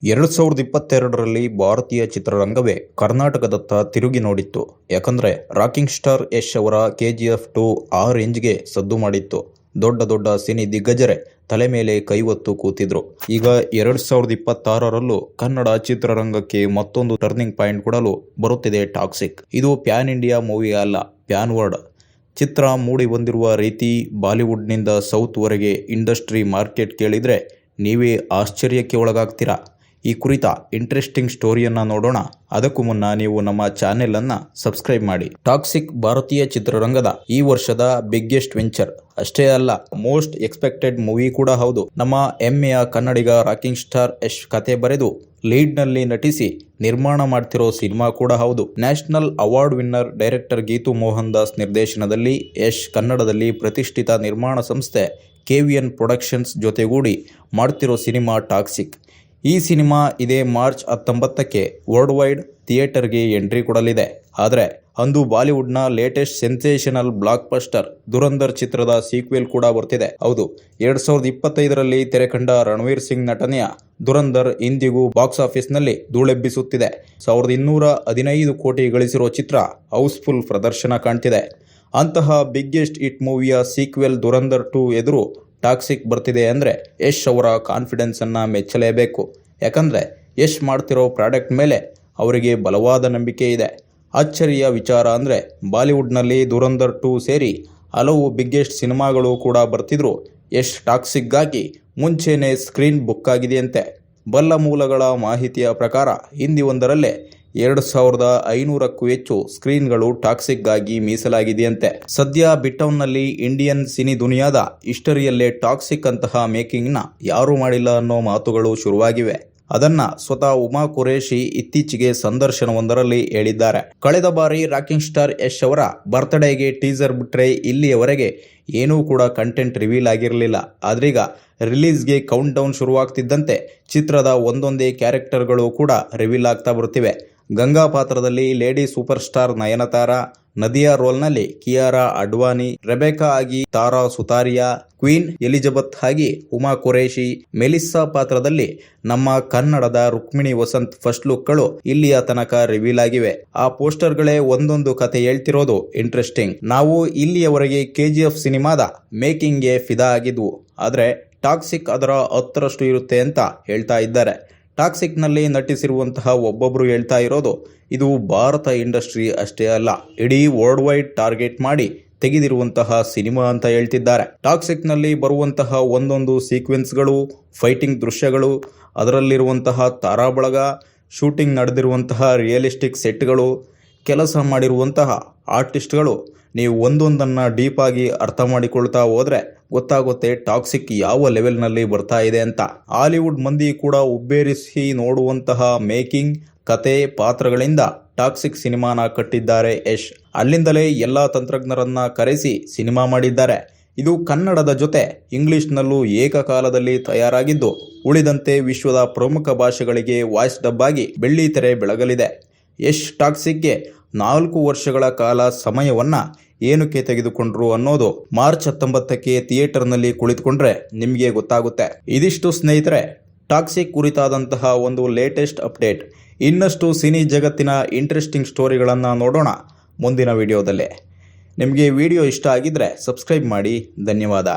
2022ರಲ್ಲಿ ಭಾರತೀಯ ಚಿತ್ರರಂಗವೇ ಕರ್ನಾಟಕದತ್ತ ತಿರುಗಿ ನೋಡಿತ್ತು. ಯಾಕಂದ್ರೆ ರಾಕಿಂಗ್ ಸ್ಟಾರ್ ಯಶ್ ಅವರ KGF 2 ಆ ರೇಂಜ್ಗೆ ಸದ್ದು ಮಾಡಿತ್ತು. ದೊಡ್ಡ ದೊಡ್ಡ ಸಿನಿ ದಿಗ್ಗಜರೇ ತಲೆ ಮೇಲೆ ಕೈ ಹೊತ್ತು ಕೂತಿದ್ರು. ಈಗ 2026ರಲ್ಲೂ ಕನ್ನಡ ಚಿತ್ರರಂಗಕ್ಕೆ ಮತ್ತೊಂದು ಟರ್ನಿಂಗ್ ಪಾಯಿಂಟ್ ಕೊಡಲು ಬರುತ್ತಿದೆ ಟಾಕ್ಸಿಕ್. ಇದು ಪ್ಯಾನ್ ಇಂಡಿಯಾ ಮೂವಿ ಅಲ್ಲ, ಪ್ಯಾನ್ ವರ್ಲ್ಡ್ ಚಿತ್ರ. ಮೂಡಿ ಬಂದಿರುವ ರೀತಿ, ಬಾಲಿವುಡ್ನಿಂದ ಸೌತ್ ವರೆಗೆ ಇಂಡಸ್ಟ್ರಿ ಮಾರ್ಕೆಟ್ ಕೇಳಿದ್ರೆ ನೀವೇ ಆಶ್ಚರ್ಯಕ್ಕೆ ಒಳಗಾಗ್ತೀರಾ. ಈ ಕುರಿತ ಇಂಟ್ರೆಸ್ಟಿಂಗ್ ಸ್ಟೋರಿಯನ್ನ ನೋಡೋಣ. ಅದಕ್ಕೂ ಮುನ್ನ ನೀವು ನಮ್ಮ ಚಾನೆಲ್ ಅನ್ನ ಸಬ್ಸ್ಕ್ರೈಬ್ ಮಾಡಿ. ಟಾಕ್ಸಿಕ್ ಭಾರತೀಯ ಚಿತ್ರರಂಗದ ಈ ವರ್ಷದ ಬಿಗ್ಗೆಸ್ಟ್ ವೆಂಚರ್ ಅಷ್ಟೇ ಅಲ್ಲ, ಮೋಸ್ಟ್ ಎಕ್ಸ್ಪೆಕ್ಟೆಡ್ ಮೂವಿ ಕೂಡ ಹೌದು. ನಮ್ಮ ಹೆಮ್ಮೆಯ ಕನ್ನಡಿಗ ರಾಕಿಂಗ್ ಸ್ಟಾರ್ ಯಶ್ ಕತೆ ಬರೆದು ಲೀಡ್ ನಲ್ಲಿ ನಟಿಸಿ ನಿರ್ಮಾಣ ಮಾಡ್ತಿರೋ ಸಿನಿಮಾ ಕೂಡ ಹೌದು. National award winner director Geetu Mohan Das ನಿರ್ದೇಶನದಲ್ಲಿ ಯಶ್ ಕನ್ನಡದಲ್ಲಿ ಪ್ರತಿಷ್ಠಿತ ನಿರ್ಮಾಣ ಸಂಸ್ಥೆ KVN ಪ್ರೊಡಕ್ಷನ್ಸ್ ಜೊತೆಗೂಡಿ ಮಾಡ್ತಿರೋ ಸಿನಿಮಾ ಟಾಕ್ಸಿಕ್. ಈ ಸಿನಿಮಾ ಇದೇ ಮಾರ್ಚ್ 19ಕ್ಕೆ ವರ್ಲ್ಡ್ ವೈಡ್ ಥಿಯೇಟರ್ಗೆ ಎಂಟ್ರಿ ಕೊಡಲಿದೆ. ಆದರೆ ಅಂದು ಬಾಲಿವುಡ್ನ latest sensational block buster Dhurandhar ಚಿತ್ರದ ಸೀಕ್ವೆಲ್ ಕೂಡ ಬರ್ತಿದೆ. ಹೌದು, 2025ರಲ್ಲಿ ತೆರೆಕಂಡ ರಣವೀರ್ ಸಿಂಗ್ ನಟನೆಯ ದುರಂಧರ್ ಇಂದಿಗೂ ಬಾಕ್ಸ್ ಆಫೀಸ್ನಲ್ಲಿ ಧೂಳೆಬ್ಬಿಸುತ್ತಿದೆ. 1215 ಕೋಟಿ ಗಳಿಸಿರೋ ಚಿತ್ರ ಹೌಸ್ಫುಲ್ ಪ್ರದರ್ಶನ ಕಾಣ್ತಿದೆ. ಅಂತಹ ಬಿಗ್ಗೆಸ್ಟ್ ಹಿಟ್ ಮೂವಿಯ ಸೀಕ್ವೆಲ್ ದುರಂಧರ್ 2 ಎದುರು ಟಾಕ್ಸಿಕ್ ಬರ್ತಿದೆ ಅಂದರೆ ಯಶ್ ಅವರ ಕಾನ್ಫಿಡೆನ್ಸ್ ಅನ್ನ ಮೆಚ್ಚಲೇಬೇಕು. ಯಾಕಂದ್ರೆ ಯಶ್ ಮಾಡ್ತಿರೋ ಪ್ರಾಡಕ್ಟ್ ಮೇಲೆ ಅವರಿಗೆ ಬಲವಾದ ನಂಬಿಕೆ ಇದೆ. ಅಚ್ಚರಿಯ ವಿಚಾರ ಅಂದರೆ ಬಾಲಿವುಡ್ನಲ್ಲಿ ದುರಂಧರ್ 2 ಸೇರಿ ಹಲವು ಬಿಗ್ಗೆಸ್ಟ್ ಸಿನಿಮಾಗಳು ಕೂಡ ಬರ್ತಿದ್ರು. ಯಶ್ ಟಾಕ್ಸಿಕ್ಗಾಗಿ ಮುಂಚೆನೇ ಸ್ಕ್ರೀನ್ ಬುಕ್ ಆಗಿದೆಯಂತೆ. ಬಲ್ಲ ಮೂಲಗಳ ಮಾಹಿತಿಯ ಪ್ರಕಾರ ಹಿಂದಿಯೊಂದರಲ್ಲೇ 2500ಕ್ಕೂ ಹೆಚ್ಚು ಸ್ಕ್ರೀನ್ಗಳು ಟಾಕ್ಸಿಕ್ಗಾಗಿ ಮೀಸಲಾಗಿದೆಯಂತೆ. ಸದ್ಯ ಬಿಟೌನ್ನಲ್ಲಿ ಇಂಡಿಯನ್ ಸಿನಿ ದುನಿಯಾದ ಹಿಸ್ಟರಿಯಲ್ಲೇ ಟಾಕ್ಸಿಕ್ ಅಂತಹ ಮೇಕಿಂಗ್ನ ಯಾರೂ ಮಾಡಿಲ್ಲ ಅನ್ನೋ ಮಾತುಗಳು ಶುರುವಾಗಿವೆ. ಅದನ್ನ ಸ್ವತಃ ಉಮಾ ಖುರೇಷಿ ಇತ್ತೀಚೆಗೆ ಸಂದರ್ಶನವೊಂದರಲ್ಲಿ ಹೇಳಿದ್ದಾರೆ. ಕಳೆದ ಬಾರಿ ರಾಕಿಂಗ್ ಸ್ಟಾರ್ ಯಶ್ ಅವರ ಬರ್ತ್ಡೇಗೆ ಟೀಸರ್ ಬಿಟ್ರೆ ಇಲ್ಲಿಯವರೆಗೆ ಏನೂ ಕೂಡ ಕಂಟೆಂಟ್ ರಿವೀಲ್ ಆಗಿರಲಿಲ್ಲ. ಆದ್ರೀಗ ರಿಲೀಸ್ಗೆ ಕೌಂಟ್ ಡೌನ್ ಶುರುವಾಗ್ತಿದ್ದಂತೆ ಚಿತ್ರದ ಒಂದೊಂದೇ ಕ್ಯಾರೆಕ್ಟರ್ಗಳು ಕೂಡ ರಿವೀಲ್ ಆಗ್ತಾ ಬರುತ್ತಿವೆ. ಗಂಗಾ ಪಾತ್ರದಲ್ಲಿ lady super star Nayanthara, Nadiya ರೋಲ್ನಲ್ಲಿ ಕಿಯಾರಾ ಅಡ್ವಾನಿ, ರೆಬೆಕಾ ಆಗಿ ತಾರಾ ಸುತಾರಿಯಾ, ಕ್ವೀನ್ ಎಲಿಜಬೆತ್ ಆಗಿ ಉಮಾ ಖುರೇಷಿ, ಮೆಲಿಸಾ ಪಾತ್ರದಲ್ಲಿ ನಮ್ಮ ಕನ್ನಡದ ರುಕ್ಮಿಣಿ ವಸಂತ್ ಫಸ್ಟ್ ಲುಕ್ಗಳು ಇಲ್ಲಿಯ ತನಕ ರಿವೀಲ್ ಆಗಿವೆ. ಆ ಪೋಸ್ಟರ್ಗಳೇ ಒಂದೊಂದು ಕತೆ ಹೇಳ್ತಿರೋದು ಇಂಟ್ರೆಸ್ಟಿಂಗ್. ನಾವು ಇಲ್ಲಿಯವರೆಗೆ KGF ಸಿನಿಮಾದ ಮೇಕಿಂಗ್ಗೆ ಫಿದಾ ಆಗಿದ್ವು, ಆದ್ರೆ ಟಾಕ್ಸಿಕ್ ಅದರ 10ರಷ್ಟು ಇರುತ್ತೆ ಅಂತ ಹೇಳ್ತಾ ಇದ್ದಾರೆ. ಟಾಕ್ಸಿಕ್ನಲ್ಲಿ ನಟಿಸಿರುವಂತಹ ಒಬ್ಬೊಬ್ರು ಹೇಳ್ತಾ ಇರೋದು ಇದು ಭಾರತ ಇಂಡಸ್ಟ್ರಿ ಅಷ್ಟೇ ಅಲ್ಲ, ಇಡೀ ವರ್ಲ್ಡ್ ವೈಡ್ ಟಾರ್ಗೆಟ್ ಮಾಡಿ ತೆಗೆದಿರುವಂತಹ ಸಿನಿಮಾ ಅಂತ ಹೇಳ್ತಿದ್ದಾರೆ. ಟಾಕ್ಸಿಕ್ನಲ್ಲಿ ಬರುವಂತಹ ಒಂದೊಂದು ಸೀಕ್ವೆನ್ಸ್ಗಳು, ಫೈಟಿಂಗ್ ದೃಶ್ಯಗಳು, ಅದರಲ್ಲಿರುವಂತಹ ತಾರಾಬಳಗ, ಶೂಟಿಂಗ್ ನಡೆದಿರುವಂತಹ ರಿಯಲಿಸ್ಟಿಕ್ ಸೆಟ್ಗಳು, ಕೆಲಸ ಮಾಡಿರುವಂತಹ ಆರ್ಟಿಸ್ಟ್ಗಳು, ನೀವು ಒಂದೊಂದನ್ನು ಡೀಪ್ ಆಗಿ ಅರ್ಥ ಮಾಡಿಕೊಳ್ತಾ ಹೋದ್ರೆ ಗೊತ್ತಾಗುತ್ತೆ ಟಾಕ್ಸಿಕ್ ಯಾವ ಲೆವೆಲ್ನಲ್ಲಿ ಬರ್ತಾ ಇದೆ ಅಂತ. ಹಾಲಿವುಡ್ ಮಂದಿ ಕೂಡ ಉಬ್ಬೇರಿಸಿ ನೋಡುವಂತಹ ಮೇಕಿಂಗ್, ಕತೆ, ಪಾತ್ರಗಳಿಂದ ಟಾಕ್ಸಿಕ್ ಸಿನಿಮಾನ ಕಟ್ಟಿದ್ದಾರೆ ಯಶ್. ಅಲ್ಲಿಂದಲೇ ಎಲ್ಲ ತಂತ್ರಜ್ಞರನ್ನ ಕರೆಸಿ ಸಿನಿಮಾ ಮಾಡಿದ್ದಾರೆ. ಇದು ಕನ್ನಡದ ಜೊತೆ ಇಂಗ್ಲಿಷ್ನಲ್ಲೂ ಏಕಕಾಲದಲ್ಲಿ ತಯಾರಾಗಿದ್ದು, ಉಳಿದಂತೆ ವಿಶ್ವದ ಪ್ರಮುಖ ಭಾಷೆಗಳಿಗೆ ವಾಯ್ಸ್ ಡಬ್ ಆಗಿ ಬೆಳ್ಳಿ ತೆರೆ ಬೆಳಗಲಿದೆ. ಯಶ್ ಟಾಕ್ಸಿಕ್ಗೆ 4 ವರ್ಷಗಳ ಕಾಲ ಸಮಯವನ್ನ ಏನಕ್ಕೆ ತೆಗೆದುಕೊಂಡ್ರು ಅನ್ನೋದು ಮಾರ್ಚ್ 19ಕ್ಕೆ ಥಿಯೇಟರ್ನಲ್ಲಿ ಕುಳಿತುಕೊಂಡ್ರೆ ನಿಮಗೆ ಗೊತ್ತಾಗುತ್ತೆ. ಇದಿಷ್ಟು ಸ್ನೇಹಿತರೆ, ಟಾಕ್ಸಿಕ್ ಕುರಿತಾದಂತಹ ಒಂದು ಲೇಟೆಸ್ಟ್ ಅಪ್ಡೇಟ್. ಇನ್ನಷ್ಟು ಸಿನಿ ಜಗತ್ತಿನ ಇಂಟ್ರೆಸ್ಟಿಂಗ್ ಸ್ಟೋರಿಗಳನ್ನು ನೋಡೋಣ ಮುಂದಿನ ವಿಡಿಯೋದಲ್ಲೇ. ನಿಮಗೆ ವಿಡಿಯೋ ಇಷ್ಟ ಆಗಿದ್ರೆ ಸಬ್ಸ್ಕ್ರೈಬ್ ಮಾಡಿ. ಧನ್ಯವಾದ.